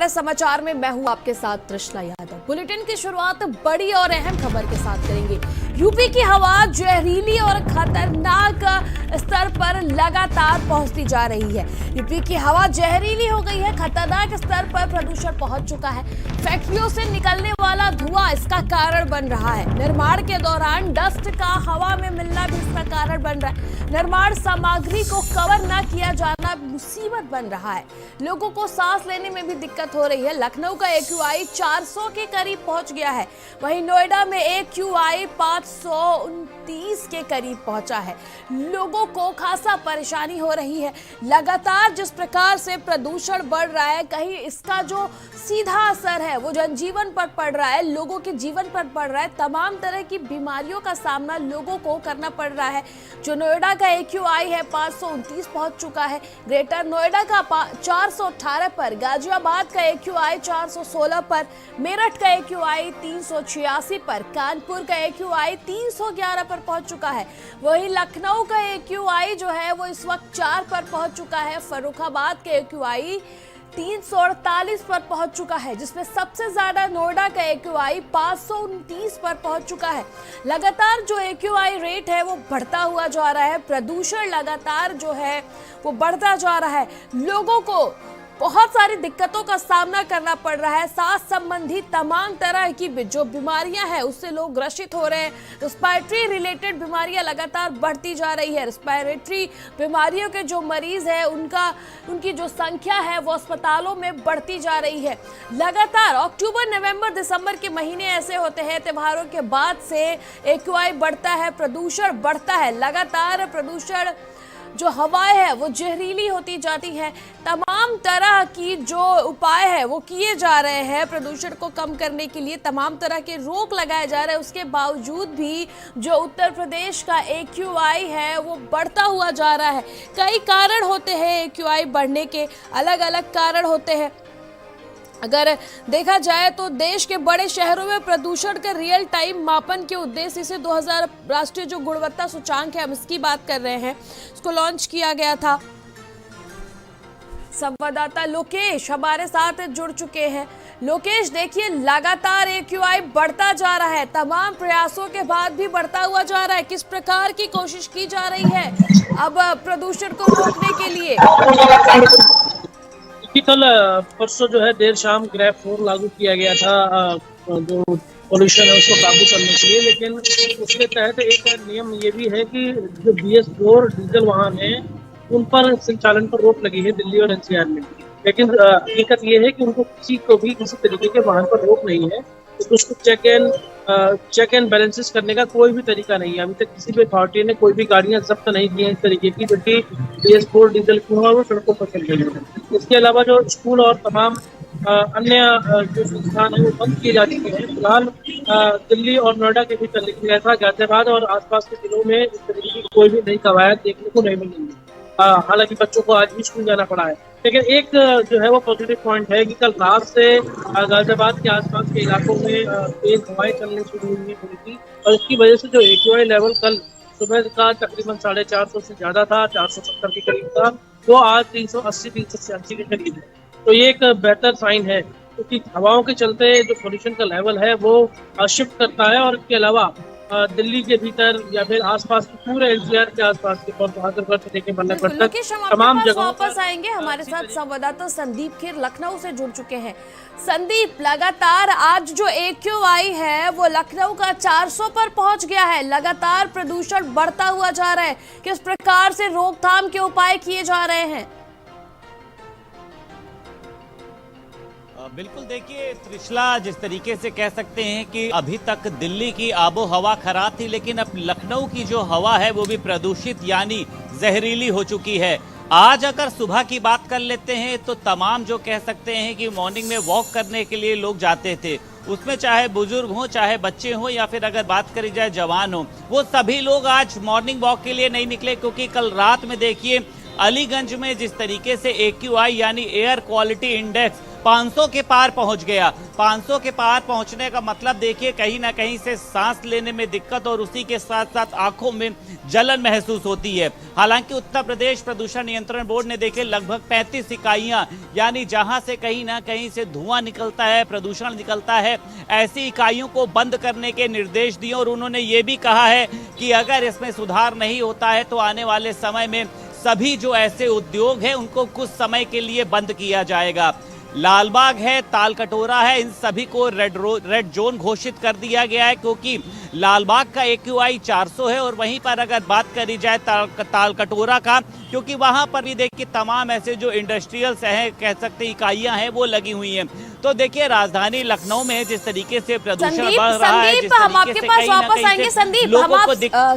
है समाचार में। मैं हूं आपके साथ तृष्णा यादव। बुलेटिन की शुरुआत बड़ी और अहम खबर के साथ करेंगे। यूपी की हवा जहरीली और खतरनाक स्तर पर लगातार पहुंचती जा रही है। यूपी की हवा जहरीली हो गई है, खतरनाक स्तर पर प्रदूषण पहुंच चुका है। फैक्ट्रियों से निकलने वाला धुआं इसका कारण बन रहा है। निर्माण के दौरान डस्ट का हवा में मिलना भी इसका कारण बन रहा है। निर्माण सामग्री को कवर न किया जाना मुसीबत बन रहा है। लोगों को सांस लेने में भी दिक्कत हो रही है। लखनऊ का AQI 400 के करीब पहुंच गया है। वहीं नोएडा में AQI 529 के करीब पहुंचा है। लोगों को खासा परेशानी हो रही है। लगातार जिस प्रकार से प्रदूषण बढ़ रहा है, कहीं इसका जो सीधा असर है वो जनजीवन पर पड़ रहा है, लोगों के जीवन पर पड़ रहा है। तमाम तरह की बीमारियों का सामना लोगों को करना पड़ रहा है। जो नोएडा का AQI है 529 पहुंच चुका है। ग्रेटर नोएडा का 418 पर, गाजियाबाद का AQI 416 पर, मेरठ का AQI 386 पर, कानपुर का AQI 311 पर पहुंच चुका है। वहीं लखनऊ का AQI जो है वो इस वक्त 4 पर पहुंच चुका है। फर्रुखाबाद के AQI 348 पर पहुंच चुका है, जिसमें सबसे ज्यादा नोएडा का AQI 529 पर पहुंच चुका है। लगातार जो AQI रेट है वो बढ़ता हुआ जा रहा है। प्रदूषण लगातार जो है वो बढ़ता जा रहा है। लोगों को बहुत सारी दिक्कतों का सामना करना पड़ रहा है। सांस संबंधी तमाम तरह की जो बीमारियां हैं उससे लोग ग्रसित हो रहे हैं। रेस्पिरेटरी रिलेटेड बीमारियां लगातार बढ़ती जा रही है। रेस्पिरेटरी बीमारियों के जो मरीज हैं उनकी जो संख्या है वो अस्पतालों में बढ़ती जा रही है। लगातार अक्टूबर, नवंबर, दिसंबर के महीने ऐसे होते हैं, त्योहारों के बाद से AQI बढ़ता है, प्रदूषण बढ़ता है। लगातार प्रदूषण जो हवाएं है वो जहरीली होती जाती है। तमाम तरह की जो उपाय है वो किए जा रहे हैं प्रदूषण को कम करने के लिए। तमाम तरह के रोक लगाए जा रहे हैं। उसके बावजूद भी जो उत्तर प्रदेश का AQI है वो बढ़ता हुआ जा रहा है। कई कारण होते हैं AQI बढ़ने के, अलग अलग कारण होते हैं। अगर देखा जाए तो देश के बड़े शहरों में प्रदूषण के रियल टाइम मापन के उद्देश्य से 2000 राष्ट्रीय जो गुणवत्ता सूचांक है, हम इसकी बात कर रहे हैं, इसको लॉन्च किया गया था। संवाददाता लोकेश हमारे साथ जुड़ चुके हैं। लोकेश, देखिए लगातार AQI बढ़ता जा रहा है, तमाम प्रयासों के बाद भी बढ़ता हुआ जा रहा है। किस प्रकार की कोशिश की जा रही है अब प्रदूषण को रोकने के लिए? कल परसों जो है देर शाम ग्रैब 4 लागू किया गया था, जो पोल्यूशन है उसको काबू करने के लिए। लेकिन उसके तहत एक नियम ये भी है कि जो BS4 डीजल वाहन है उन पर संचालन पर रोक लगी है दिल्ली और NCR में। लेकिन हकीकत ये है कि उनको किसी तरीके के वाहन पर रोक नहीं है। तो उसको चेक एंड बैलेंसेस करने का कोई भी तरीका नहीं है। अभी तक किसी भी अथॉरिटी ने कोई भी गाड़ियां जब्त नहीं की हैं इस तरीके की, जो कि BS4 डीजल की वो सड़कों पर चल रही है। इसके अलावा जो स्कूल और तमाम अन्य जो संस्थान है वो बंद किए जा चुके हैं। फिलहाल दिल्ली और नोएडा के भी ऐसा गाजियाबाद और आसपास के जिलों में इस तरीके की कोई भी नई कवायद देखने को नहीं मिलेंगी। हालांकि बच्चों को आज भी स्कूल जाना पड़ा है। लेकिन एक जो है वो पॉजिटिव पॉइंट है कि कल रात से गाजियाबाद के आसपास के इलाकों में तेज हवाएं चलने शुरू हुई थी, और इसकी वजह से जो AQI लेवल कल सुबह का तकरीबन 450 से ज्यादा था, 470 के करीब था, वो आज 380-386 के करीब है। तो ये एक बेहतर साइन है, क्योंकि हवाओं के चलते जो पोल्यूशन का लेवल है वो शिफ्ट करता है। और इसके अलावा दिल्ली के भीतर या फिर आसपास के पूरे NCR के आसपास के तमाम जगहों वापस आएंगे। हमारे साथ संवाददाता संदीप खेर लखनऊ से जुड़ चुके हैं। संदीप, लगातार आज जो AQI है वो लखनऊ का 400 पर पहुंच गया है। लगातार प्रदूषण बढ़ता हुआ जा रहा है। किस प्रकार से रोकथाम के उपाय किए जा रहे हैं? बिल्कुल, देखिए त्रिशला, जिस तरीके से कह सकते हैं कि अभी तक दिल्ली की आबो हवा खराब थी, लेकिन अब लखनऊ की जो हवा है वो भी प्रदूषित यानी जहरीली हो चुकी है। आज अगर सुबह की बात कर लेते हैं तो तमाम जो कह सकते हैं कि मॉर्निंग में वॉक करने के लिए लोग जाते थे, उसमें चाहे बुजुर्ग हो, चाहे बच्चे हो, या फिर अगर बात करी जाए जवान हो, वो सभी लोग आज मॉर्निंग वॉक के लिए नहीं निकले। क्योंकि कल रात में देखिए अलीगंज में जिस तरीके से AQI यानी एयर क्वालिटी इंडेक्स 500 के पार पहुंच गया। 500 के पार पहुंचने का मतलब देखिए कहीं ना कहीं से सांस लेने में दिक्कत और उसी के साथ साथ आंखों में जलन महसूस होती है। हालांकि उत्तर प्रदेश प्रदूषण नियंत्रण बोर्ड ने देखे लगभग 35 इकाइयां, यानी जहां से कहीं ना कहीं से धुआं निकलता है, प्रदूषण निकलता है, ऐसी इकाइयों को बंद करने के निर्देश दिए। और उन्होंने ये भी कहा है कि अगर इसमें सुधार नहीं होता है तो आने वाले समय में सभी जो ऐसे उद्योग हैं उनको कुछ समय के लिए बंद किया जाएगा। लालबाग है, तालकटोरा है, इन सभी को रेड जोन घोषित कर दिया गया है, क्योंकि लालबाग का AQI 400 है। और वहीं पर अगर बात करी जाए तालकटोरा का, क्योंकि वहां पर भी देखिए तमाम ऐसे जो इंडस्ट्रियल्स हैं, कह सकते इकाइयां हैं, वो लगी हुई हैं। तो देखिए राजधानी लखनऊ में जिस तरीके से प्रदूषण बढ़ रहा है, जिस हम आपके तरीके पास से वापस आएंगे।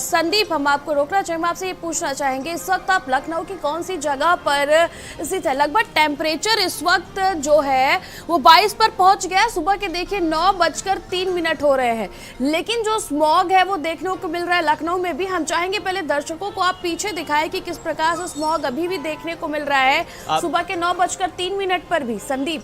संदीप, हम आपको रोकना चाहेंगे, हम आपसे ये पूछना चाहेंगे, इस वक्त आप लखनऊ की कौन सी जगह पर स्थित है? लगभग टेम्परेचर इस वक्त जो है वो 22 पर पहुंच गया है। सुबह के देखिए 9:03 हो रहे हैं, लेकिन जो स्मॉग है वो देखने को मिल रहा है लखनऊ में भी। हम चाहेंगे पहले दर्शकों को आप पीछे दिखाएं कि किस प्रकार से स्मॉग अभी भी देखने को मिल रहा है सुबह के 9:03 पर भी। संदीप,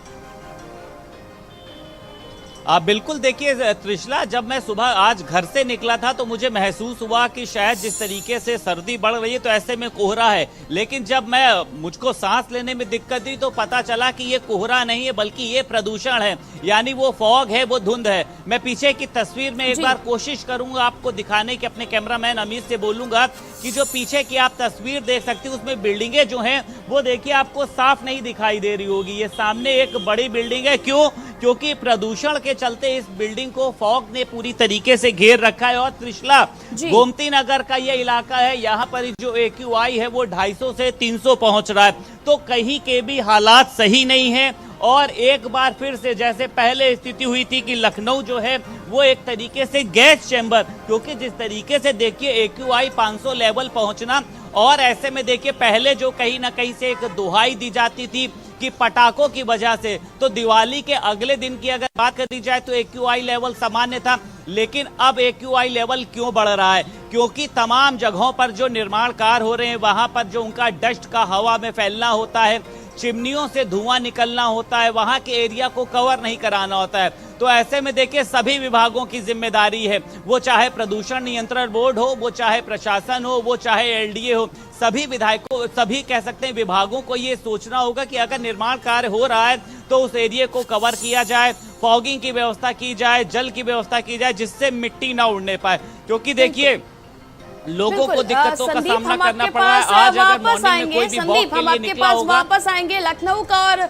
बिल्कुल देखिए त्रिशला, जब मैं सुबह आज घर से निकला था तो मुझे महसूस हुआ कि शायद जिस तरीके से सर्दी बढ़ रही है तो ऐसे में कोहरा है, लेकिन जब मुझको सांस लेने में दिक्कत हुई तो पता चला कि ये कोहरा नहीं है बल्कि ये प्रदूषण है, यानी वो फॉग है, वो धुंध है। मैं पीछे की तस्वीर में एक बार कोशिश करूंगा आपको दिखाने की, अपने कैमरामैन अमित से बोलूंगा कि जो पीछे की आप तस्वीर देख सकते हो उसमें बिल्डिंगें जो हैं वो देखिए आपको साफ नहीं दिखाई दे रही होगी। ये सामने एक बड़ी बिल्डिंग है, क्यों? क्योंकि प्रदूषण के चलते इस बिल्डिंग को फॉग ने पूरी तरीके से घेर रखा है। और त्रिशला, गोमती नगर का ये इलाका है, यहाँ पर जो AQI है वो 250 से 300 पहुंच रहा है, तो कहीं के भी हालात सही नहीं है। और एक बार फिर से जैसे पहले स्थिति हुई थी कि लखनऊ जो है वो एक तरीके से गैस चैम्बर, क्योंकि जिस तरीके से देखिए AQI 500 लेवल पहुंचना, और ऐसे में देखिए पहले जो कहीं ना कहीं से एक दुहाई दी जाती थी कि पटाखों की वजह से, तो दिवाली के अगले दिन की अगर बात करी जाए तो AQI लेवल सामान्य था, लेकिन अब AQI लेवल क्यों बढ़ रहा है? क्योंकि तमाम जगहों पर जो निर्माण कार्य हो रहे हैं वहां पर जो उनका डस्ट का हवा में फैलना होता है, चिमनियों से धुआं निकलना होता है, वहां के एरिया को कवर नहीं कराना होता है। तो ऐसे में देखिए सभी विभागों की जिम्मेदारी है, वो चाहे प्रदूषण नियंत्रण बोर्ड हो, वो चाहे प्रशासन हो, वो चाहे LDA हो, सभी विधायकों, सभी कह सकते हैं विभागों को ये सोचना होगा कि अगर निर्माण कार्य हो रहा है तो उस एरिया को कवर किया जाए, फॉगिंग की व्यवस्था की जाए, जल की व्यवस्था की जाए, जिससे मिट्टी ना उड़ने पाए। क्योंकि देखिए लोगों को दिक्कतों का सामना करना पड़ रहा है। आज अगर मॉर्निंग में कोई भी वॉक के लिए निकला होगा। वापस आएंगे लखनऊ का और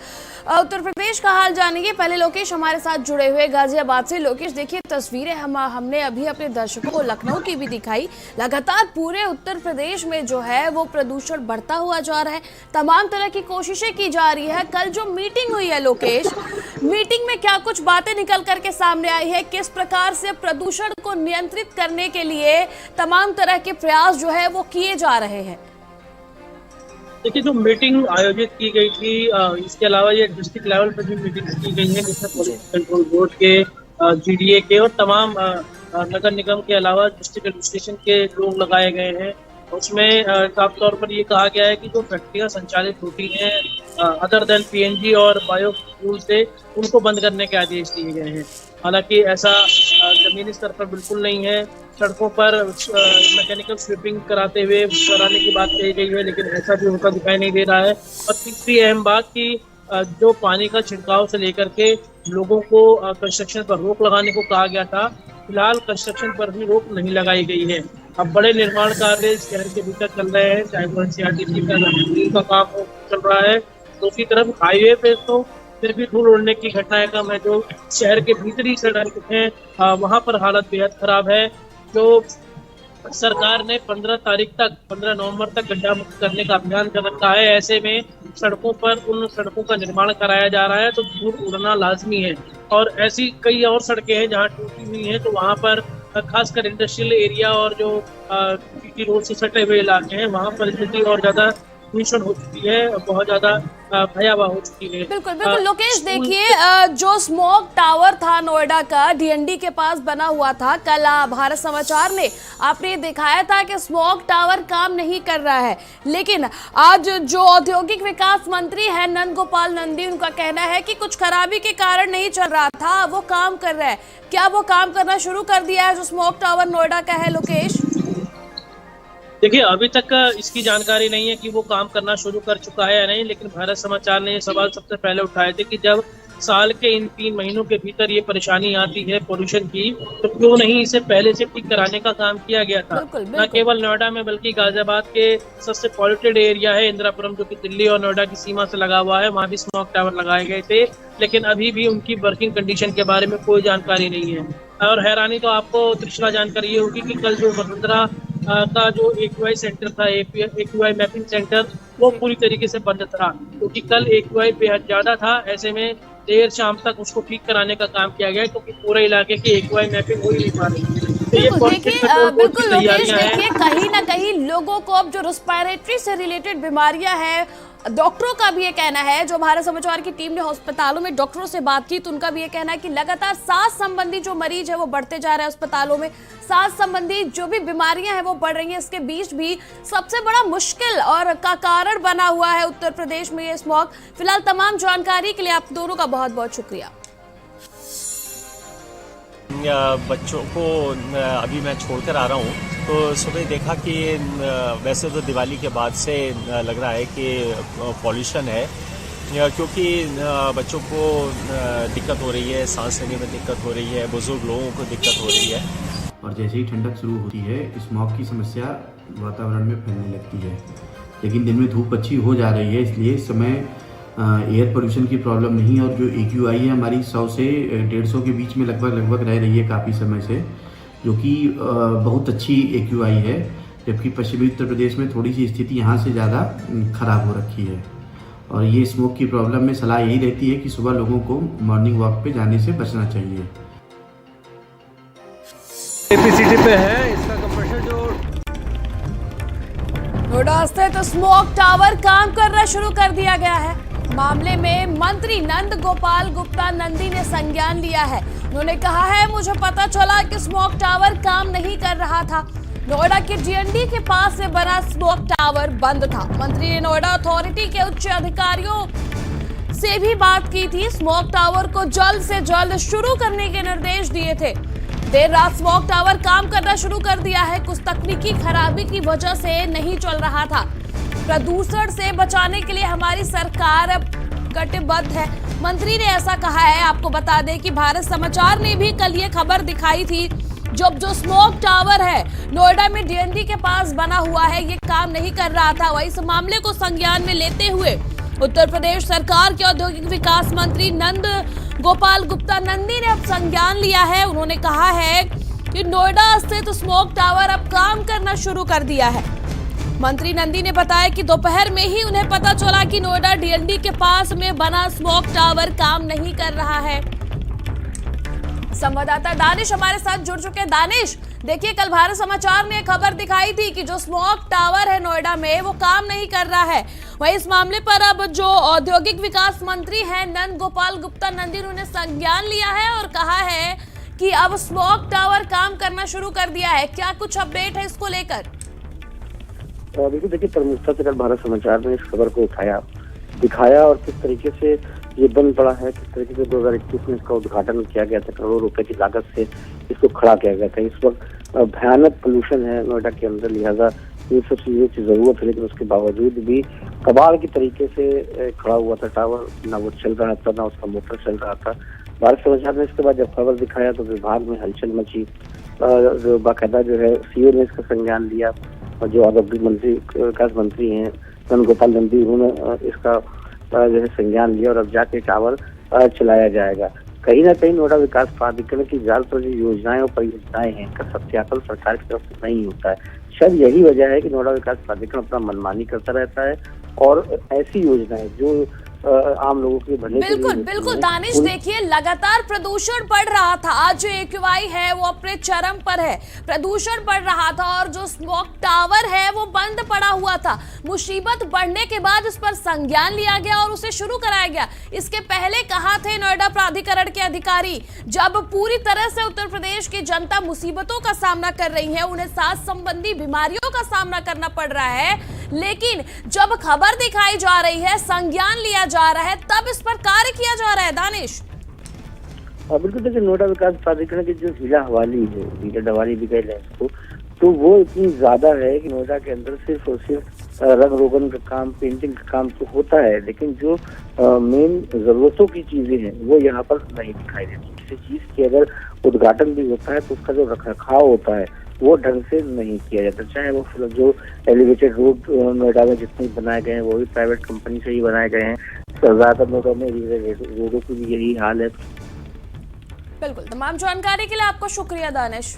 उत्तर प्रदेश का हाल जानेंगे। पहले लोकेश हमारे साथ जुड़े हुए गाजियाबाद से। लोकेश, देखिए तस्वीरें हमने अभी अपने दर्शकों को लखनऊ की भी दिखाई। लगातार पूरे उत्तर प्रदेश में जो है वो प्रदूषण बढ़ता हुआ जा रहा है, तमाम तरह की कोशिशें की जा रही है। कल जो मीटिंग हुई है लोकेश, मीटिंग में क्या कुछ बातें निकल करके सामने आई है? किस प्रकार से प्रदूषण को नियंत्रित करने के लिए तमाम तरह के प्रयास जो है वो किए जा रहे हैं? देखिए, जो मीटिंग आयोजित की गई थी, इसके अलावा ये डिस्ट्रिक्ट लेवल पर भी मीटिंग की गई है, जिसमें पॉल्यूशन कंट्रोल बोर्ड के, GDA के और तमाम नगर निगम के अलावा डिस्ट्रिक्ट एडमिनिस्ट्रेशन के लोग लगाए गए हैं। उसमें साफ तौर पर ये कहा गया है कि जो फैक्ट्रियां संचालित होती हैं अदर देन PNG और बायोफ्यूल से, उनको बंद करने के आदेश दिए गए हैं। हालांकि ऐसा जमीनी स्तर पर बिल्कुल नहीं है। सड़कों पर मैकेनिकल स्वीपिंग कराने की बात कही गई है, लेकिन ऐसा भी होता दिखाई नहीं दे रहा है। और तीसरी अहम बात कि जो पानी का छिड़काव से लेकर के लोगों को कंस्ट्रक्शन पर रोक लगाने को कहा गया था, फिलहाल कंस्ट्रक्शन पर भी रोक नहीं लगाई गई है। अब बड़े निर्माण कार्य शहर के भीतर चल रहे हैं, चाहे वो NCRT का काम चल रहा है। दूसरी तरफ हाईवे पे तो फिर भी धूल उड़ने की घटनाएं कम है। जो शहर के भीतरी सड़क हैं वहां पर हालत बेहद खराब है। जो सरकार ने 15 नवंबर तक गड्ढा मुक्त करने का अभियान कर रखा है, ऐसे में सड़कों पर उन सड़कों का निर्माण कराया जा रहा है, तो धूल उड़ना लाजमी है। और ऐसी कई और सड़कें हैं जहां टूटी हुई हैं, तो वहां पर खासकर इंडस्ट्रियल एरिया और जो GT रोड से सटे हुए इलाके हैं, वहां पर स्थिति और ज्यादा भीषण हो चुकी है, बहुत ज्यादा भयावह हो चुकी है। बिल्कुल बिल्कुल लोकेश, देखिए जो स्मोक टावर था नोएडा का डीएनडी के पास बना हुआ था, कल भारत समाचार ने आपने दिखाया था कि स्मोक टावर काम नहीं कर रहा है, लेकिन आज जो औद्योगिक विकास मंत्री है नंद गोपाल नंदी, उनका कहना है कि कुछ खराबी के कारण नहीं चल रहा था, वो काम कर रहा है। क्या वो काम करना शुरू कर दिया है जो स्मोक टावर नोएडा का है लोकेश? देखिए, अभी तक इसकी जानकारी नहीं है कि वो काम करना शुरू कर चुका है या नहीं, लेकिन भारत समाचार ने ये सवाल सबसे पहले उठाए थे कि जब साल के इन 3 महीनों के भीतर ये परेशानी आती है पोल्यूशन की, तो क्यों नहीं इसे पहले से ठीक कराने का काम किया गया था। न केवल नोएडा में बल्कि गाजियाबाद के सबसे पॉल्यूटेड एरिया है इंदिरापुरम, जो कि दिल्ली और नोएडा की सीमा से लगा हुआ है, वहाँ भी स्मोक टावर लगाए गए थे, लेकिन अभी भी उनकी वर्किंग कंडीशन के बारे में कोई जानकारी नहीं है। और हैरानी तो आपको तृष्णा जानकारी ये होगी कि कल जो वसुंधरा का जो AQI सेंटर था, AQI मैपिंग सेंटर, वो पूरी तरीके से बंद था, क्योंकि कल AQI बेहद ज्यादा था। ऐसे में देर शाम तक उसको ठीक कराने का काम किया गया, क्योंकि पूरे इलाके की AQI मैपिंग हो ही नहीं पा रही। बिल्कुल लोकेश, देखिए कहीं ना कहीं लोगों को अब जो रेस्पिरेटरी से रिलेटेड बीमारियां हैं, डॉक्टरों का भी ये कहना है, जो भारत समाचार की टीम ने अस्पतालों में डॉक्टरों से बात की तो उनका भी ये कहना है कि लगातार सांस संबंधी जो मरीज है वो बढ़ते जा रहे हैं अस्पतालों में, सांस संबंधी जो भी बीमारियां हैं वो बढ़ रही हैं। इसके बीच भी सबसे बड़ा मुश्किल और का कारण बना हुआ है उत्तर प्रदेश में ये स्मॉग। फिलहाल तमाम जानकारी के लिए आप दोनों का बहुत बहुत शुक्रिया। बच्चों को अभी मैं छोड़कर आ रहा हूँ, तो सुबह देखा कि वैसे तो दिवाली के बाद से लग रहा है कि पॉल्यूशन है, क्योंकि बच्चों को दिक्कत हो रही है, सांस लेने में दिक्कत हो रही है, बुजुर्ग लोगों को दिक्कत हो रही है। और जैसे ही ठंडक शुरू होती है, स्मॉग की समस्या वातावरण में फैलने लगती है, लेकिन दिन में धूप अच्छी हो जा रही है, इसलिए इस समय एयर पोल्यूशन की प्रॉब्लम नहीं है। और जो AQI है हमारी 100 से 150 के बीच में लगभग रह रही है काफ़ी समय से, जो कि बहुत अच्छी AQI है, जबकि पश्चिमी उत्तर प्रदेश में थोड़ी सी स्थिति यहाँ से ज़्यादा ख़राब हो रखी है। और ये स्मोक की प्रॉब्लम में सलाह यही रहती है कि सुबह लोगों को मॉर्निंग वॉक पे जाने से बचना चाहिए। एपीसीटी पे है इसका कंप्रेसर जो नोएडा स्थित स्मोक टावर काम करना शुरू कर दिया गया है। मामले में मंत्री नंद गोपाल गुप्ता नंदी ने संज्ञान लिया है। उन्होंने कहा है, मुझे पता चला कि स्मोक टावर काम नहीं कर रहा था। नोएडा के डीएनडी के पास से बना स्मोक टावर बंद था। मंत्री ने नोएडा अथॉरिटी के उच्च अधिकारियों से भी बात की थी। स्मोक टावर को जल्द से जल्द शुरू करने के निर्देश दिए थे। देर रात स्मोक टावर काम करना शुरू कर दिया है। कुछ तकनीकी खराबी की वजह से नहीं चल रहा था। प्रदूषण से बचाने के लिए हमारी सरकार कटिबद्ध है, मंत्री ने ऐसा कहा है। आपको बता दें कि भारत समाचार ने भी कल ये खबर दिखाई थी, जब जो स्मोक टावर है नोएडा में डीएनडी के पास बना हुआ है, ये काम नहीं कर रहा था। वही इस मामले को संज्ञान में लेते हुए उत्तर प्रदेश सरकार के औद्योगिक विकास मंत्री नंद गोपाल गुप्ता नंदी ने अब संज्ञान लिया है। उन्होंने कहा है कि नोएडा स्थित स्मोक टावर अब काम करना शुरू कर दिया है। मंत्री नंदी ने बताया कि दोपहर में ही उन्हें पता चला कि नोएडा डीएनडी के पास में बना स्मोक टावर काम नहीं कर रहा है। संवाददाता दानिश हमारे साथ जुड़ चुके हैं। दानिश, देखिए कल भारत समाचार ने खबर दिखाई थी कि जो स्मोक टावर है नोएडा में वो काम नहीं कर रहा है। वहीं इस मामले पर अब जो औद्योगिक विकास मंत्री हैं नंद गोपाल गुप्ता नंदी, उन्होंने संज्ञान लिया है और कहा है कि अब स्मोक टावर काम करना शुरू कर दिया है। क्या कुछ अपडेट है इसको लेकर? बिल्कुल, देखिए प्रमुखता से कल भारत समाचार ने इस खबर को उठाया, दिखाया और किस तरीके से ये बंद पड़ा है, किस तरीके से 2021 में इसका उद्घाटन किया गया था, करोड़ों रुपए की लागत से इसको खड़ा किया गया था। इस वक्त भयानक पोल्यूशन है नोएडा के अंदर, लिहाजा ये सब चीजों की जरूरत है, लेकिन उसके बावजूद भी कबाड़ की तरीके से खड़ा हुआ था टावर, ना वो चल रहा था, ना उसका मोटर चल रहा था। भारत समाचार ने इसके बाद जब खबर दिखाया तो विभाग में हलचल मची। जो बाकायदा जो है सीओ ने इसका संज्ञान लिया और जो औद्योगिक मंत्री विकास मंत्री हैं नंद गोपाल नंदी, उन्होंने इसका जो है संज्ञान लिया और अब जाके टावर चलाया जाएगा। कहीं ना कहीं नोएडा विकास प्राधिकरण की ज्यादातर जो योजनाएं और परियोजनाएं हैं, इनका सत्यापन सरकार की तरफ से नहीं होता है। शायद यही वजह है कि नोएडा विकास प्राधिकरण अपना मनमानी करता रहता है और ऐसी योजनाएं जो आम लोगों के भले के लिए बिल्कुल होती बिल्कुल हैं। दानिश, देखिए लगातार प्रदूषण बढ़ रहा था। आज जो AQI है वो अपने चरम पर है, प्रदूषण बढ़ रहा था और जो स्मोक टावर है वो बंद पड़ा हुआ था। मुसीबत बढ़ने के बाद इस पर संज्ञान लिया गया और उसे शुरू कराया गया। इसके पहले कहाँ थे नोएडा प्राधिकरण के अधिकारी, जब पूरी तरह से उत्तर प्रदेश की जनता मुसीबतों का सामना कर रही है, उन्हें सांस संबंधी बीमारियों का सामना करना पड़ रहा है, लेकिन जब खबर दिखाई जा रही है, संज्ञान लिया जा रहा है, तब इस पर कार्य किया जा रहा है। दानिश, बिल्कुल देखिए, नोएडा विकास प्राधिकरण की जो हीरा हवाली है, हीरा डवाली भी कह लें इसको, तो वो इतनी ज्यादा है कि नोएडा के अंदर सिर्फ और सिर्फ रंग रोगन का काम, पेंटिंग का काम तो होता है, लेकिन जो मेन जरूरतों की चीजें हैं वो यहाँ पर नहीं दिखाई देती। किसी चीज की अगर उद्घाटन भी होता है तो उसका जो रखरखाव होता है वो ढंग से नहीं किया जाता। चाहे वो जो एलिवेटेड रोड नोएडा में जितने बनाए गए हैं वो भी प्राइवेट कंपनी से ही बनाए गए हैं। ज्यादातर नोएडा में रोडों की भी यही हाल है। बिल्कुल, तमाम जानकारी के लिए आपका शुक्रिया दानिश।